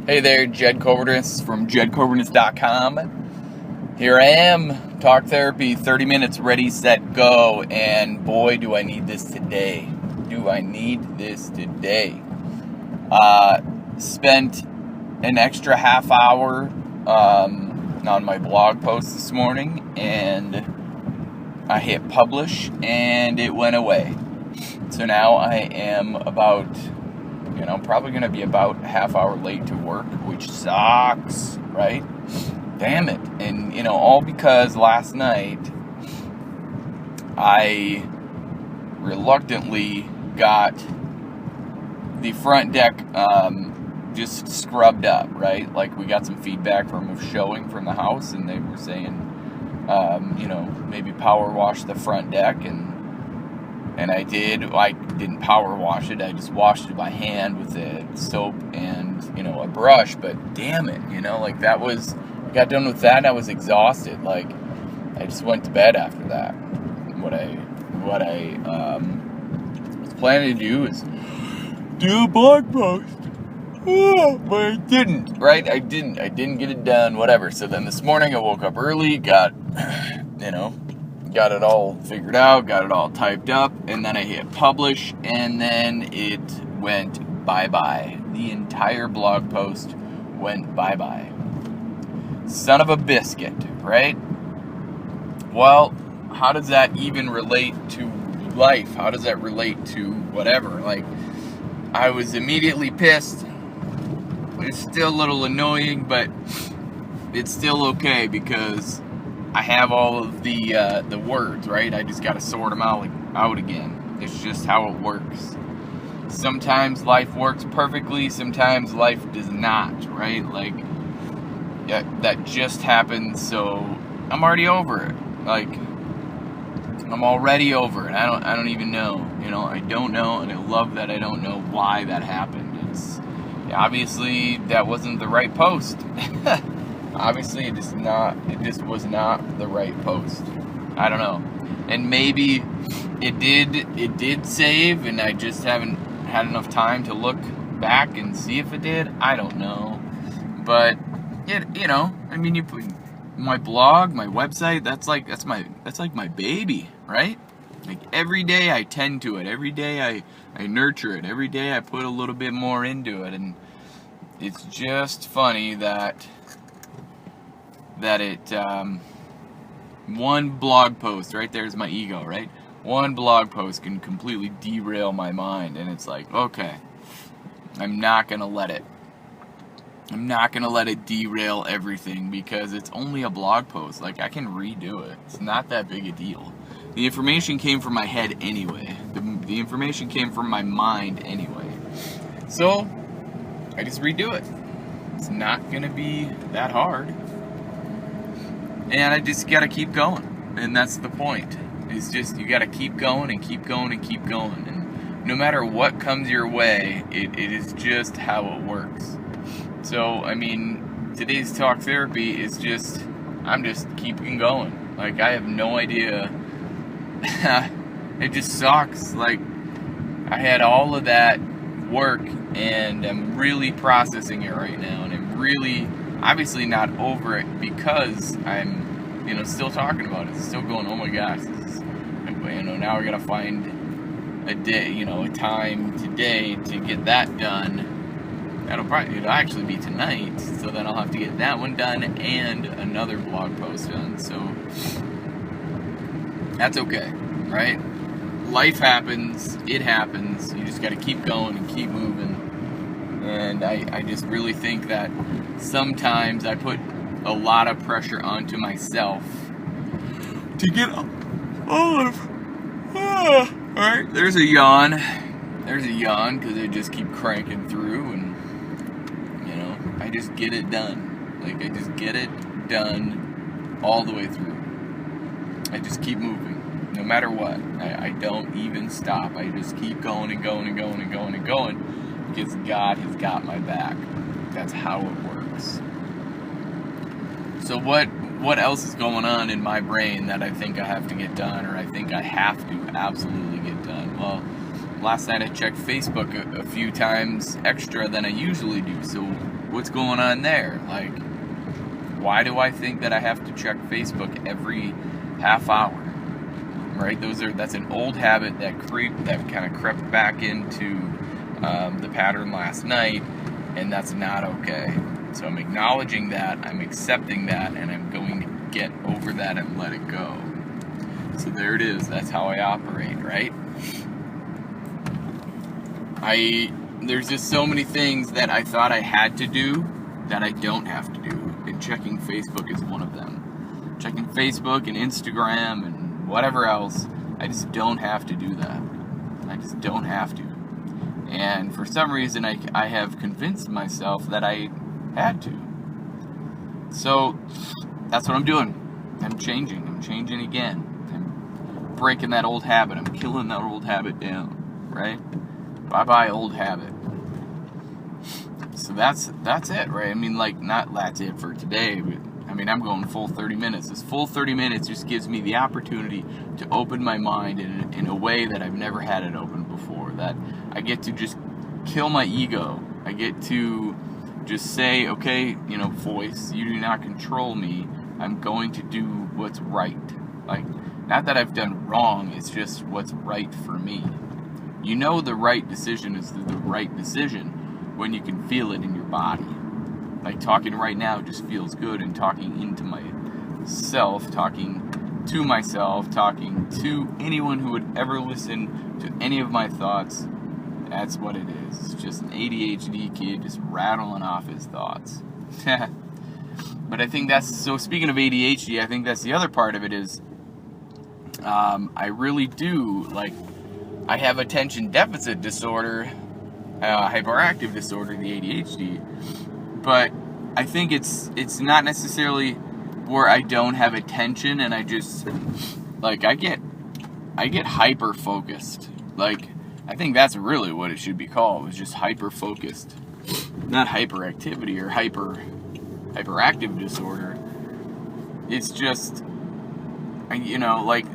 Hey there, Jed Coverdis from JedCoverdis.com. Here I am, Talk Therapy, 30 minutes, ready, set, go. And boy, do I need this today. Do I need this today? Spent an extra half hour on my blog post this morning, and I hit publish, and it went away. So now I am probably going to be about a half hour late to work, which sucks, right? Damn it. And, all because last night I reluctantly got the front deck just scrubbed up, right? Like, we got some feedback from a showing from the house, and they were saying, maybe power wash the front deck, and I did. I didn't power wash it. I just washed it by hand with the soap and, a brush. But damn it, I got done with that and I was exhausted. Like, I just went to bed after that. What I was planning to do is do a blog post. Oh, but I didn't, right? I didn't get it done, whatever. So then this morning I woke up early, got it all figured out, got it all typed up, and then I hit publish, and then it went bye-bye. The entire blog post went bye-bye. Son of a biscuit, right? Well, how does that even relate to life? How does that relate to whatever? Like, I was immediately pissed. It's still a little annoying, but it's still okay because I have all of the words, right? I just got to sort them out again. It's just how it works. Sometimes life works perfectly. Sometimes life does not, right? Like, yeah, that just happened. So I'm already over it. Like, I'm already over it. I don't even know. I don't know, and I love that I don't know why that happened. Obviously that wasn't the right post. Obviously, it just was not the right post. I don't know. And maybe it did save, and I just haven't had enough time to look back and see if it did. I don't know. But you put my blog, my website, that's like my baby, right? Like, every day I tend to it. Every day I nurture it. Every day I put a little bit more into it, and it's just funny that it, one blog post, right there's my ego, right? One blog post can completely derail my mind, and it's like, okay, I'm not gonna let it derail everything, because it's only a blog post. Like, I can redo it. It's not that big a deal. The information came from my head anyway. The information came from my mind anyway. So I just redo it. It's not gonna be that hard. And I just gotta keep going. And that's the point. It's just, you gotta keep going and keep going and keep going. And no matter what comes your way, it is just how it works. So, today's talk therapy is just, I'm just keeping going. Like, I have no idea. It just sucks. Like, I had all of that work, and I'm really processing it right now, and I'm really obviously not over it, because I'm still talking about it, still going, oh my gosh, now I gotta find a day, a time today to get that done. It'll actually be tonight, so then I'll have to get that one done and another blog post done. So that's okay, right? Life happens, it happens. You just got to keep going and keep moving. And I just really think that sometimes I put a lot of pressure onto myself to get all of. Alright, there's a yawn. Because I just keep cranking through, and I just get it done. Like, I just get it done all the way through. I just keep moving. No matter what, I don't even stop. I just keep going and going and going and going and going, because God has got my back. That's how it works. So what else is going on in my brain that I think I have to get done, or I think I have to absolutely get done? Well, last night I checked Facebook a few times extra than I usually do. So What's going on there? Like, why do I think that I have to check Facebook every half hour? Right? That's an old habit that kind of crept back into the pattern last night, and that's not okay. So I'm acknowledging that, I'm accepting that, and I'm going to get over that and let it go. So there it is. That's how I operate, right? There's just so many things that I thought I had to do that I don't have to do, and checking Facebook is one of them. Checking Facebook and Instagram and whatever else, I just don't have to do that. I just don't have to. And for some reason, I have convinced myself that I had to. So that's what I'm doing. I'm changing again. I'm breaking that old habit. I'm killing that old habit down, right? Bye-bye, old habit. So that's it, right? I mean, like, not that's it for today, but I mean, I'm going full 30 minutes. This full 30 minutes just gives me the opportunity to open my mind in a way that I've never had it open before. That I get to just kill my ego. I get to just say, okay, voice, you do not control me. I'm going to do what's right. Like, not that I've done wrong, it's just what's right for me. You know the right decision is the right decision when you can feel it in your body. Like, talking right now just feels good, and talking into myself, talking to myself, talking to anyone who would ever listen to any of my thoughts, that's what it is. It's just an ADHD kid just rattling off his thoughts. But I think so speaking of ADHD, I think that's the other part of it is, I really do, like, I have attention deficit disorder, hyperactive disorder, the ADHD, but I think it's not necessarily where I don't have attention and I just, like, I get hyper focused. Like, I think that's really what it should be called, is just hyper focused, not hyperactivity or hyperactive disorder. It's just, like,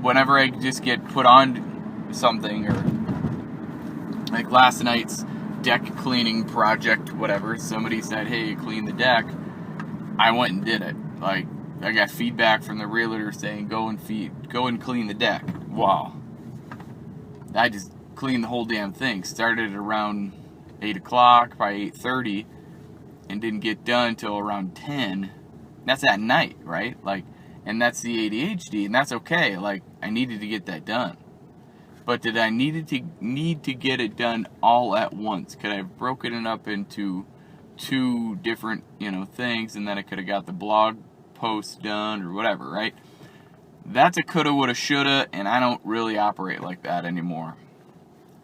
whenever I just get put on something, or like last night's deck cleaning project, whatever, somebody said, hey, clean the deck, I went and did it. Like, I got feedback from the realtor saying, go and clean the deck. Wow. I just cleaned the whole damn thing. Started at around 8 o'clock, by 8:30, and didn't get done until around 10. That's at night, right? Like, and that's the ADHD, and that's okay. Like, I needed to get that done. But did I need to get it done all at once? Could I have broken it up into 2 different, things, and then I could have got the blog post done or whatever, right? That's a coulda, woulda, shoulda, and I don't really operate like that anymore.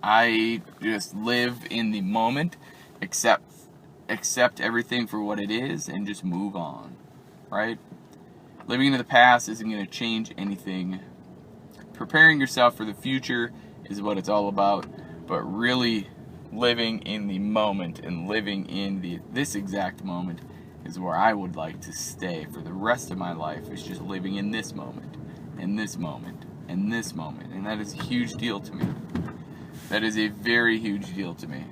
I just live in the moment, accept everything for what it is, and just move on, right? Living in the past isn't going to change anything. Preparing yourself for the future is what it's all about, but really living in the moment and living in this exact moment is where I would like to stay for the rest of my life. Is just living in this moment, and this moment, and this moment, and that is a huge deal to me. That is a very huge deal to me.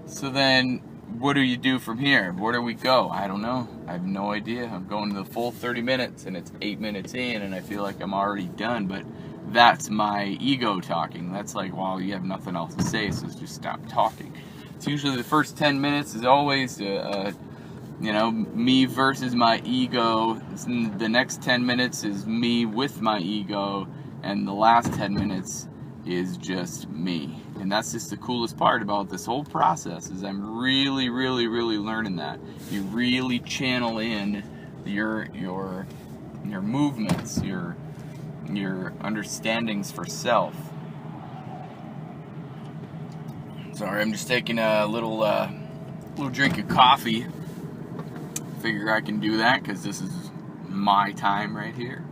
So then, what do you do from here? Where do we go? I don't know. I have no idea. I'm going to the full 30 minutes, and it's 8 minutes in, and I feel like I'm already done, but that's my ego talking. That's like, well, you have nothing else to say, so just stop talking. It's usually the first 10 minutes is always, me versus my ego. The next 10 minutes is me with my ego, and the last 10 minutes is just me. And that's just the coolest part about this whole process, is I'm really, really, really learning that. You really channel in your movements, your understandings for self. Sorry, I'm just taking a little drink of coffee. Figure I can do that because this is my time right here.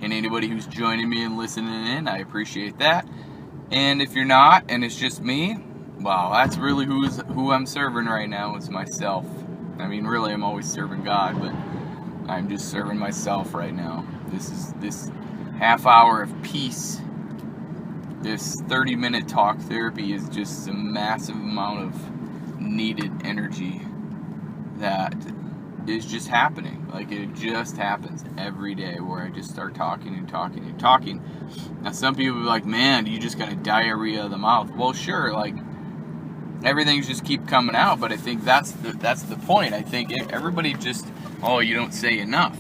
And anybody who's joining me and listening in, I appreciate that. And if you're not, and it's just me, wow, that's really who I'm serving right now, is myself. I mean, really, I'm always serving God, but I'm just serving myself right now. This half hour of peace, this 30-minute talk therapy is just a massive amount of needed energy that is just happening. Like, it just happens every day where I just start talking and talking and talking. Now, some people will be like, man, you just got a diarrhea of the mouth. Well, sure, like, everything's just keep coming out, but I think that's the point. I think everybody just, oh, you don't say enough,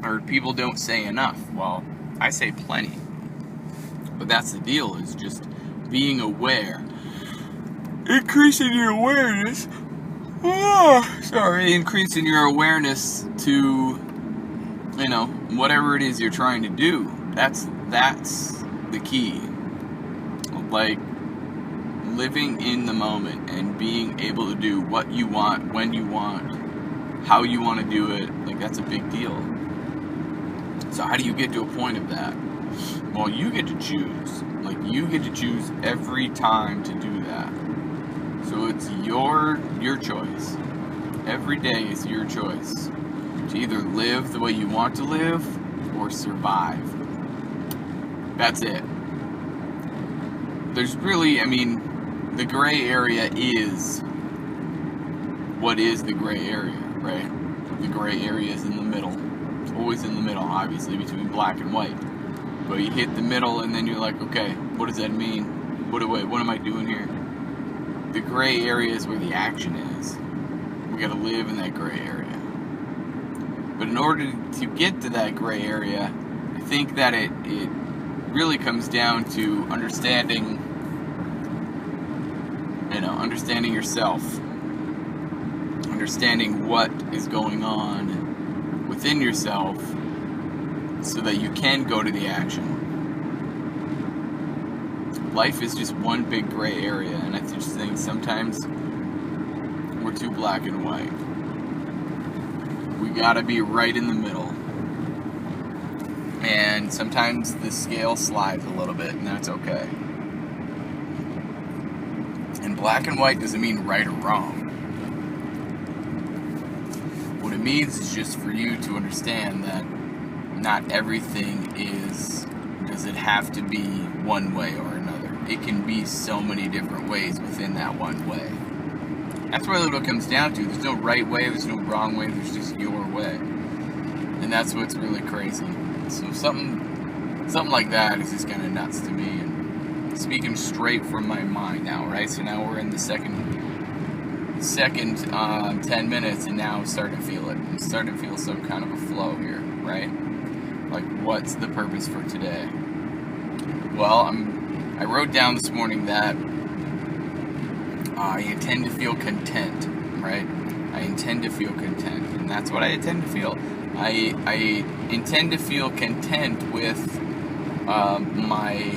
or people don't say enough. Well, I say plenty, but that's the deal, is just being aware, increasing your awareness. Increasing your awareness to, whatever it is you're trying to do. That's the key. Like, living in the moment and being able to do what you want, when you want, how you want to do it, like, that's a big deal. So how do you get to a point of that? Well, you get to choose. Like, you get to choose every time to do that. So it's your choice. Every day is your choice to either live the way you want to live or survive. That's it. There's really, the gray area is what is the gray area, right? The gray area is in the middle. It's always in the middle, obviously, between black and white. But you hit the middle and then you're like, okay, what does that mean? What am I doing here? The gray area is where the action is. We gotta live in that gray area. But in order to get to that gray area, I think that it really comes down to understanding yourself. Understanding what is going on within yourself so that you can go to the action. Life is just one big gray area, and I just think sometimes we're too black and white. We gotta be right in the middle. And sometimes the scale slides a little bit, and that's okay. And black and white doesn't mean right or wrong. What it means is just for you to understand that not everything does it have to be one way or another. It can be so many different ways within that one way. That's really what it comes down to. There's no right way, there's no wrong way, there's just your way. And that's what's really crazy. So something like that is just kind of nuts to me. And speaking straight from my mind now, right? So now we're in the second 10 minutes, and now I'm starting to feel it. I'm starting to feel some kind of a flow here, right? Like, what's the purpose for today? Well, I wrote down this morning that I intend to feel content, right? I intend to feel content, and that's what I intend to feel. I intend to feel content with my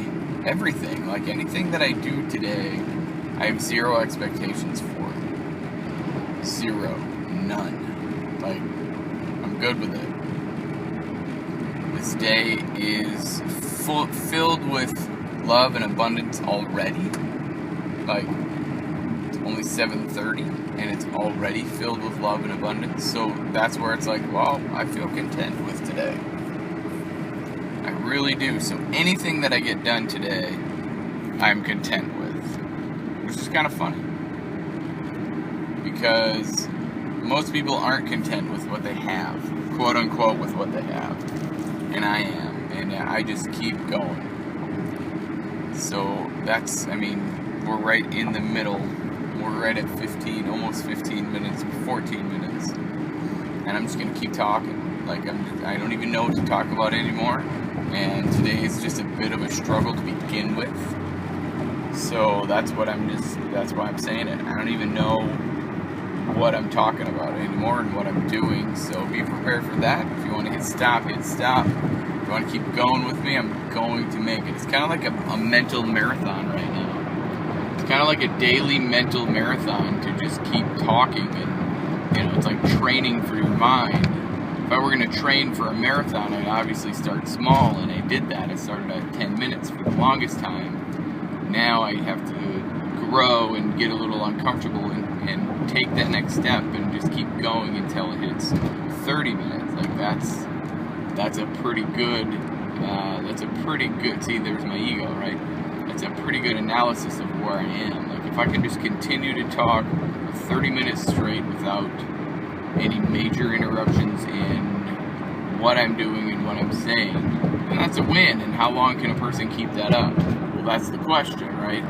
everything. Like, anything that I do today, I have zero expectations for. Zero. None. Like, I'm good with it. This day is filled with love and abundance already. Like, it's only 7:30 and it's already filled with love and abundance. So that's where it's like, well, I feel content with today. I really do. So anything that I get done today, I'm content with. Which is kind of funny. Because most people aren't content with what they have. Quote unquote with what they have. And I am. And I just keep going. So that's, we're right in the middle. We're right at almost 15 minutes, 14 minutes. And I'm just going to keep talking. Like, I don't even know what to talk about anymore. And today is just a bit of a struggle to begin with. So that's why I'm saying it. I don't even know what I'm talking about anymore and what I'm doing. So be prepared for that. If you want to hit stop, hit stop. If you want to keep going with me, I'm going to make it. It's kind of like a mental marathon right now. It's kind of like a daily mental marathon to just keep talking, and it's like training for your mind. If I were going to train for a marathon, I'd obviously start small, and I did that. I started at 10 minutes for the longest time. Now I have to grow and get a little uncomfortable and take that next step and just keep going until it hits 30 minutes. Like, that's a pretty good, see, there's my ego, right? That's a pretty good analysis of where I am. Like, if I can just continue to talk 30 minutes straight without any major interruptions in what I'm doing and what I'm saying. And that's a win. And how long can a person keep that up? Well, that's the question, right?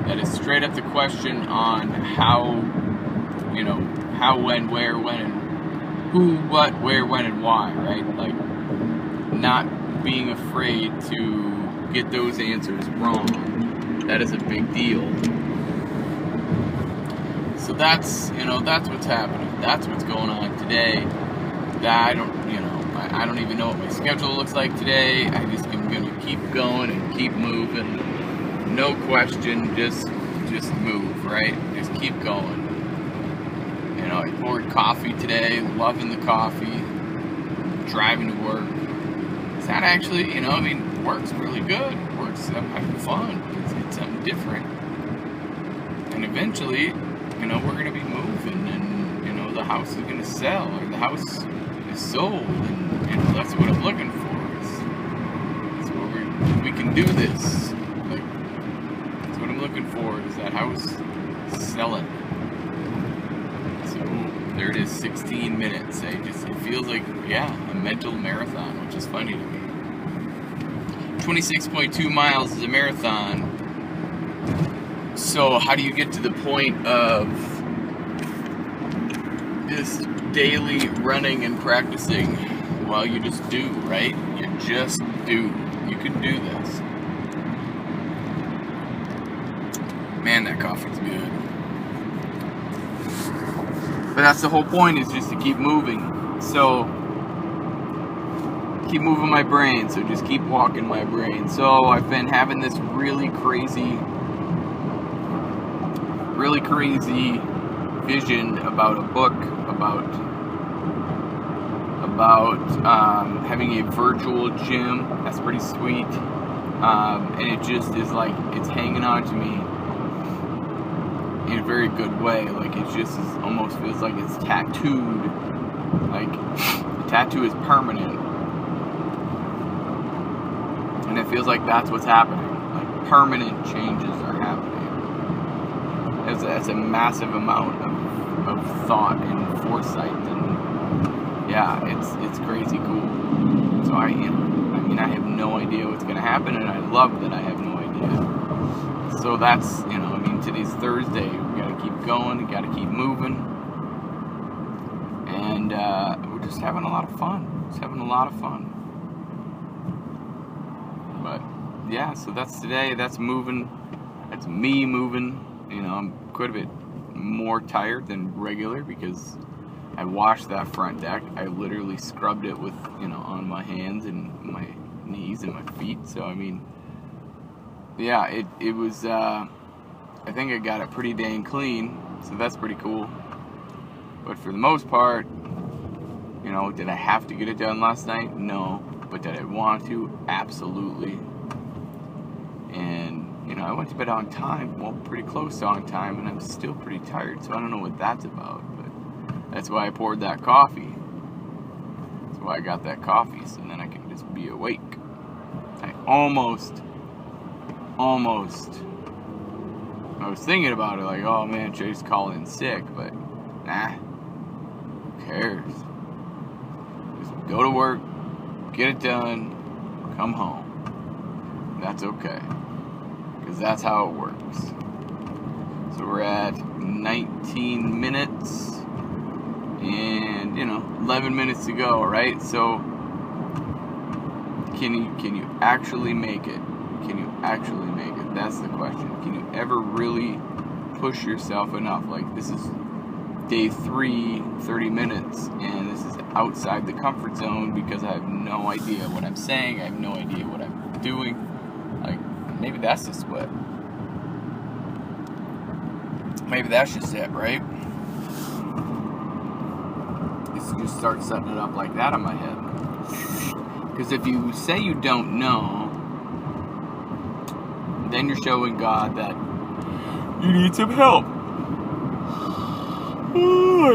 That is straight up the question on how, how, when, where, when, and who, what, where, when, and why, right? Like, not being afraid to get those answers wrong. That is a big deal. So that's what's happening. That's what's going on today. That I don't even know what my schedule looks like today. I just am going to keep going and keep moving. No question, just move, right? Just keep going. I poured coffee today, loving the coffee, driving to work. It's not actually, work's really good. I'm having fun. It's something different. And eventually, we're going to be moving, and, the house is going to sell, or the house is sold, and, that's what I'm looking for. It's what we can do this. Like, that's what I'm looking for, is that house selling. So, there it is, 16 minutes. It feels like, a mental marathon, which is funny to me. 26.2 miles is a marathon. So how do you get to the point of just daily running and practicing? Well, you just do, right? You just do. You can do this. Man, that coffee's good. But that's the whole point, is just to keep moving. So, keep moving my brain. So just keep walking my brain. So I've been having this really crazy vision about a book about having a virtual gym. That's pretty sweet. And it just is like, it's hanging on to me in a very good way. Like, it just almost feels like it's tattooed. Like, the tattoo is permanent. And it feels like that's what's happening. Like, permanent changes are happening. That's a massive amount of thought and foresight, and it's crazy cool. So I have no idea what's gonna happen, and I love that I have no idea. So that's, today's Thursday. We gotta keep going, we gotta keep moving, and we're just having a lot of fun. But so that's today. That's moving. That's me moving. I'm quite a bit more tired than regular because I washed that front deck. I literally scrubbed it with, on my hands and my knees and my feet. So, it was, I think I got it pretty dang clean. So that's pretty cool. But for the most part, did I have to get it done last night? No. But did I want to? Absolutely. And, I went to bed on time, well, pretty close to on time, and I'm still pretty tired, so I don't know what that's about, but that's why I poured that coffee. That's why I got that coffee, so then I can just be awake. I almost, I was thinking about it, like, oh man, should I just call in sick, but, nah, who cares? Just go to work, get it done, come home. That's okay. Because that's how it works. So we're at 19 minutes and 11 minutes to go, right? So can you actually make it? Can you actually make it? That's the question. Can you ever really push yourself enough? Like, this is day 3, 30 minutes, and this is outside the comfort zone because I have no idea what I'm saying. I have no idea what I'm doing. Like, maybe that's the split. Maybe that's just it, right? Just start setting it up like that in my head. Because if you say you don't know, then you're showing God that you need some help.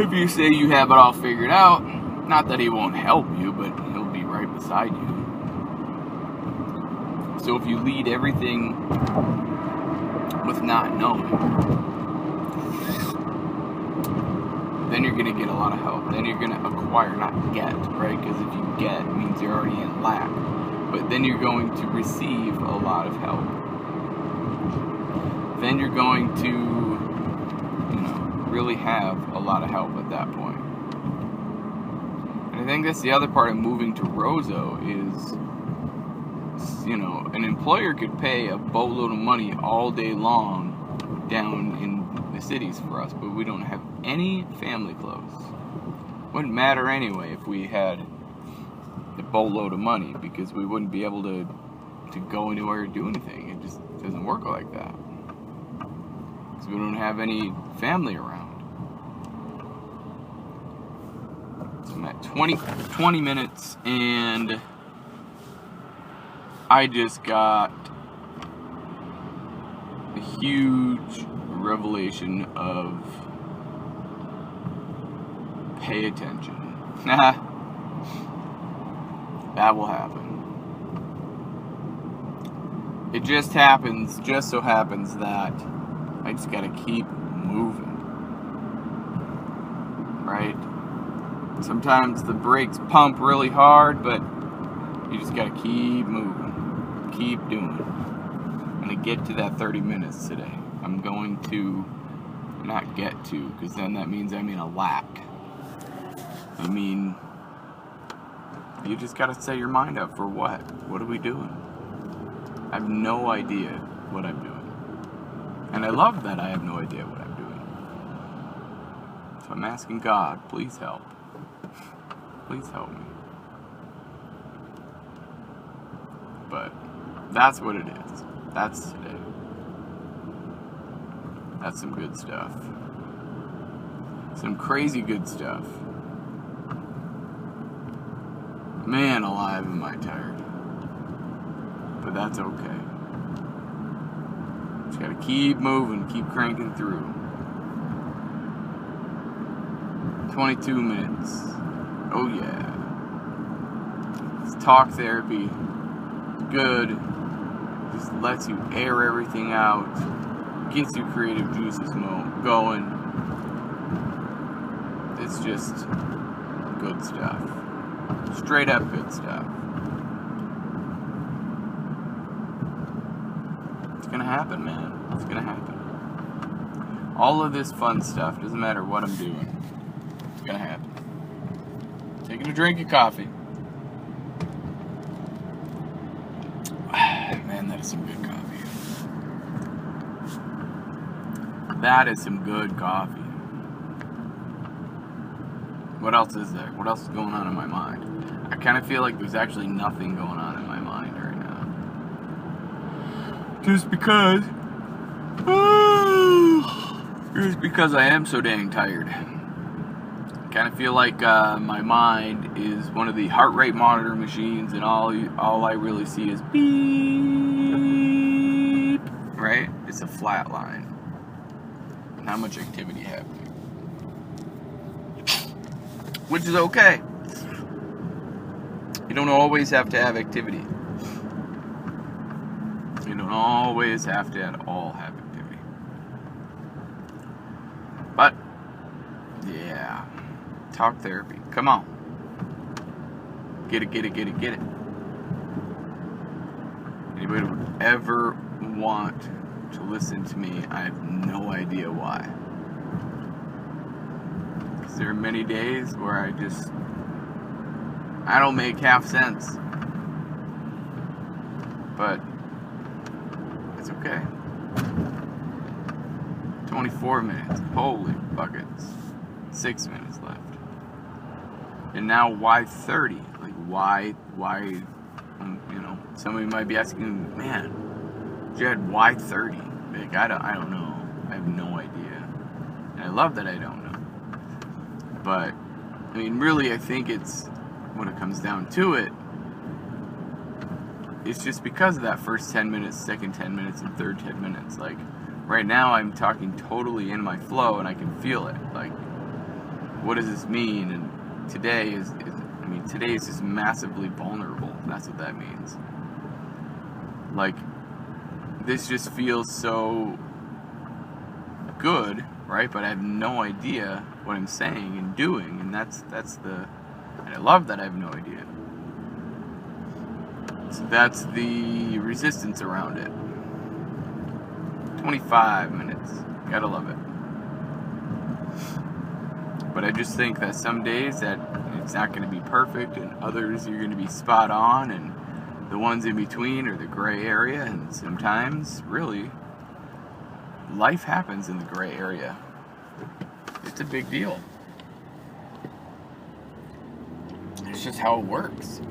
If you say you have it all figured out, not that He won't help you, but He'll be right beside you. So if you lead everything with not knowing, then you're going to get a lot of help. Then you're going to acquire, not get, right? Because if you get, it means you're already in lack. But then you're going to receive a lot of help. Then you're going to, really have a lot of help at that point. And I think that's the other part of moving to Roseau is, an employer could pay a boatload of money all day long down in the cities for us, but we don't have any family close. Wouldn't matter anyway if we had a boatload of money, because we wouldn't be able to go anywhere or do anything. It just doesn't work like that. Because we don't have any family around. So I'm at 20 minutes, and I just got a huge revelation of pay attention. That will happen. It just so happens that I just gotta keep moving. Right? Sometimes the brakes pump really hard, but you just gotta keep moving. Keep doing it. I'm gonna get to that 30 minutes today. I'm going to not get to, because then that means I'm in a lack. I mean, you just gotta set your mind up for what? What are we doing? I have no idea what I'm doing. And I love that I have no idea what I'm doing. So I'm asking God, please help. Please help me. But that's what it is. That's today. That's some good stuff. Some crazy good stuff. Man alive, am I tired. But that's okay. Just gotta keep moving, keep cranking through. 22 minutes. Oh yeah. It's talk therapy. It's good. Just lets you air everything out. Gets your creative juices going. It's just good stuff. Straight up good stuff. It's gonna happen, man. It's gonna happen. All of this fun stuff, doesn't matter what I'm doing, it's gonna happen. Taking a drink of coffee. Man, that is some good coffee. That is some good coffee. What else is there? What else is going on in my mind? I kind of feel like there's actually nothing going on in my mind right now. Just because I am so dang tired. I kind of feel like my mind is one of the heart rate monitor machines, and all I really see is beep, right? It's a flat line. Not much activity happening. Which is okay. You don't always have to have activity. You don't always have to at all have activity. But, yeah. Talk therapy. Come on. Get it. Anybody would ever want to listen to me, I have no idea why. There are many days where I don't make half sense. But it's okay. 24 minutes. Holy buckets. 6 minutes left. And now why 30? Like why somebody might be asking, man, Jed, why 30? Like I don't know. I have no idea. And I love that I don't know. But, I mean, really, I think it's, when it comes down to it, it's just because of that first 10 minutes, second 10 minutes, and third 10 minutes. Like, right now, I'm talking totally in my flow, and I can feel it. Like, what does this mean? And today is just massively vulnerable. That's what that means. Like, this just feels so good right? But I have no idea what I'm saying and doing, and and I love that I have no idea. So that's the resistance around it. 25 minutes. Gotta love it. But I just think that some days that it's not going to be perfect, and others you're going to be spot on, and the ones in between are the gray area, and sometimes, really, life happens in the gray area. It's a big deal. It's just how it works.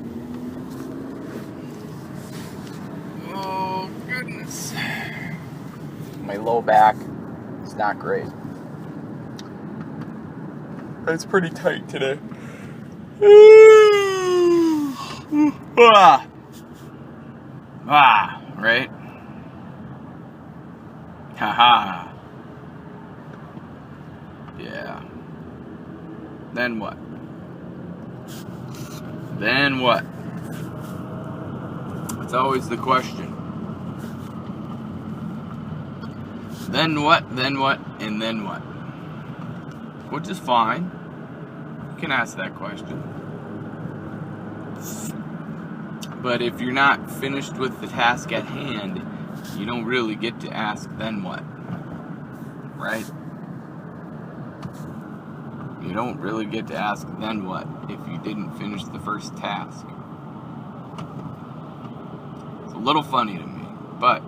Oh, goodness. My low back is not great. It's pretty tight today. Right? Haha. Yeah. Then what? Then what? It's always the question. Then what, and then what? Which is fine. You can ask that question. But if you're not finished with the task at hand, you don't really get to ask, then what? Right? You don't really get to ask, then what, if you didn't finish the first task. It's a little funny to me, but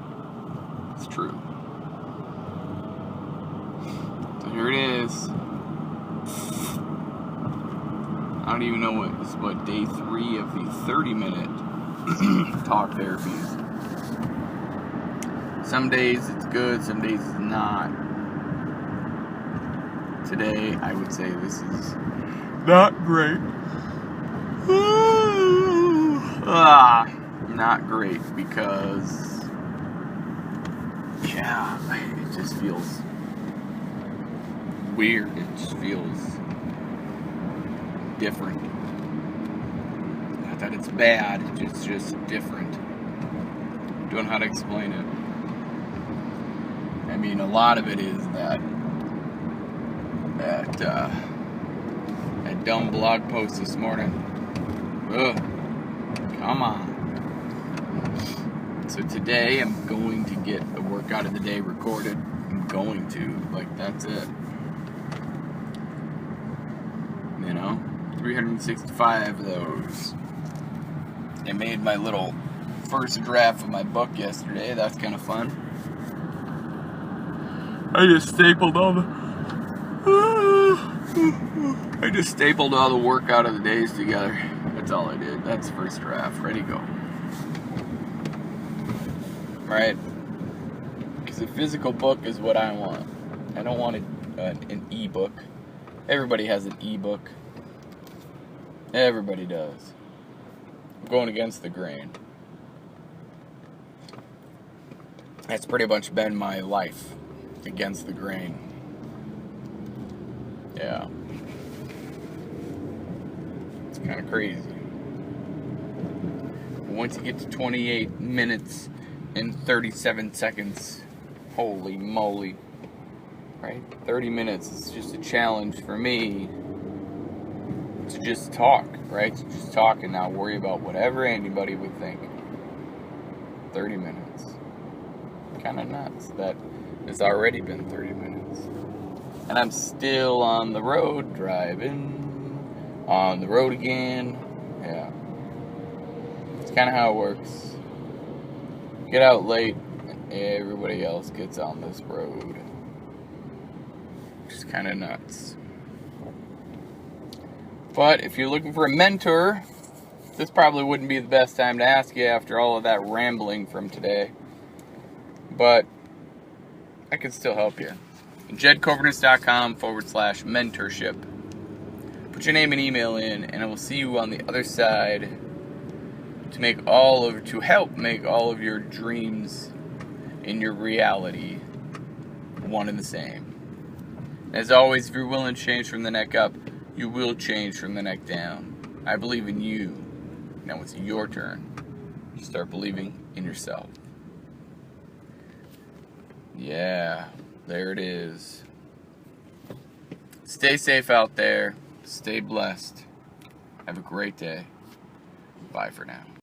it's true. So here it is. I don't even know what day 3 of the 30-minute talk therapies. Some days it's good, some days it's not. Today, I would say this is not great. Not great because, yeah, it just feels weird. It just feels different. Not that it's bad, it's just different. Don't know how to explain it. I mean, a lot of it is that dumb blog post this morning. Ugh, come on. So today I'm going to get a workout of the day recorded. I'm going to, that's it. You know, 365 of those. I made my little first draft of my book yesterday. That's kind of fun. I just stapled all the workout of the days together. That's all I did. That's the first draft. Ready to go. Right? Because a physical book is what I want. I don't want an e-book. Everybody has an e-book. Everybody does. I'm going against the grain. That's pretty much been my life. Against the grain. Yeah. It's kind of crazy. Once you get to 28 minutes and 37 seconds, holy moly. Right? 30 minutes is just a challenge for me to just talk, right? To just talk and not worry about whatever anybody would think. 30 minutes. Kind of nuts that it's already been 30 minutes. And I'm still on the road, driving. On the road again. Yeah. It's kind of how it works. Get out late, and everybody else gets on this road. Which is kind of nuts. But if you're looking for a mentor, this probably wouldn't be the best time to ask you after all of that rambling from today. But I can still help you. jedcoverness.com/mentorship. Put your name and email in, and I will see you on the other side to help make all of your dreams and your reality one and the same. As always, if you're willing to change from the neck up, you will change from the neck down. I believe in you. Now it's your turn to start believing in yourself. Yeah, there it is. Stay safe out there. Stay blessed. Have a great day. Bye for now.